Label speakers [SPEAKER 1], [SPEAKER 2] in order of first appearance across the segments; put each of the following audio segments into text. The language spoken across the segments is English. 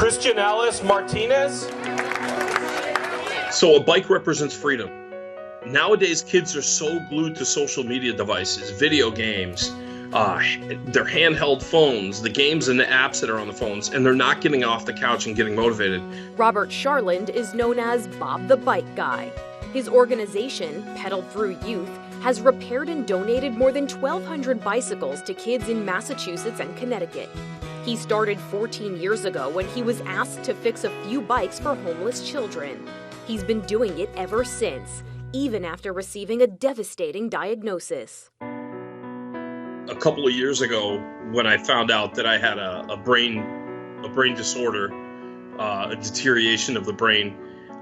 [SPEAKER 1] Christian Alice Martinez.
[SPEAKER 2] So a bike represents freedom. Nowadays, kids are so glued to social media devices, video games, their handheld phones, the games and the apps that are on the phones, and they're not getting off the couch and getting motivated.
[SPEAKER 3] Robert Charland is known as Bob the Bike Guy. His organization, Pedal Through Youth, has repaired and donated more than 1,200 bicycles to kids in Massachusetts and Connecticut. He started 14 years ago when he was asked to fix a few bikes for homeless children. He's been doing it ever since, even after receiving a devastating diagnosis.
[SPEAKER 2] A couple of years ago, when I found out that I had a brain disorder, a deterioration of the brain,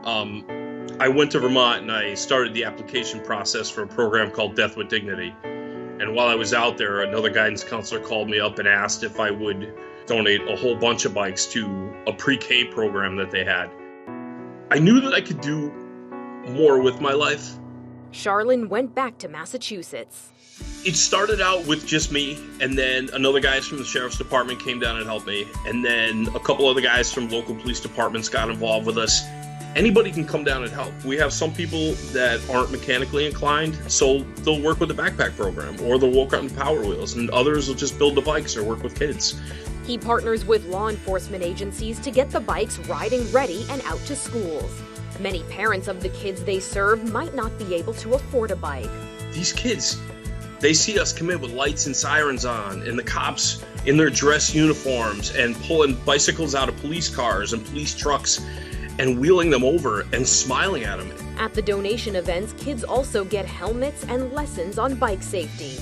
[SPEAKER 2] I went to Vermont and I started the application process for a program called Death with Dignity. And while I was out there, another guidance counselor called me up and asked if I would donate a whole bunch of bikes to a pre-K program that they had. I knew that I could do more with my life.
[SPEAKER 3] Charland went back to Massachusetts.
[SPEAKER 2] It started out with just me, and then another guys from the sheriff's department came down and helped me, and then a couple other guys from local police departments got involved with us. Anybody can come down and help. We have some people that aren't mechanically inclined, so they'll work with the backpack program, or they'll walk out in Power Wheels, and others will just build the bikes or work with kids.
[SPEAKER 3] He partners with law enforcement agencies to get the bikes riding ready and out to schools. Many parents of the kids they serve might not be able to afford a bike.
[SPEAKER 2] These kids, they see us come in with lights and sirens on, and the cops in their dress uniforms and pulling bicycles out of police cars and police trucks and wheeling them over and smiling at them.
[SPEAKER 3] At the donation events, kids also get helmets and lessons on bike safety.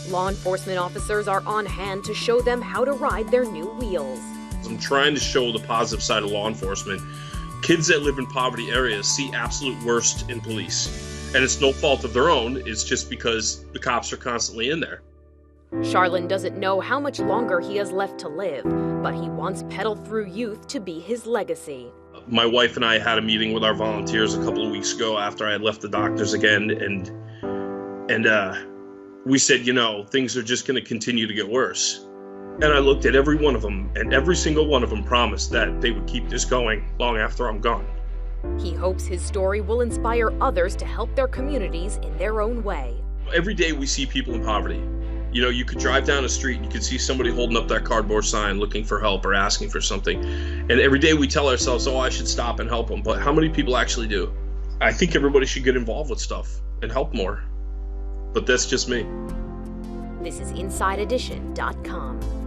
[SPEAKER 3] Law enforcement officers are on hand to show them how to ride their new wheels.
[SPEAKER 2] I'm trying to show the positive side of law enforcement. Kids that live in poverty areas see absolute worst in police. And it's no fault of their own, it's just because the cops are constantly in there.
[SPEAKER 3] Charland doesn't know how much longer he has left to live, but he wants Pedal Through Youth to be his legacy.
[SPEAKER 2] My wife and I had a meeting with our volunteers a couple of weeks ago after I had left the doctors again, and we said, things are just going to continue to get worse. And I looked at every one of them, and every single one of them promised that they would keep this going long after I'm gone.
[SPEAKER 3] He hopes his story will inspire others to help their communities in their own way.
[SPEAKER 2] Every day we see people in poverty. You could drive down the street and you could see somebody holding up that cardboard sign looking for help or asking for something. And every day we tell ourselves, I should stop and help them. But how many people actually do? I think everybody should get involved with stuff and help more. But that's just me.
[SPEAKER 3] This is InsideEdition.com.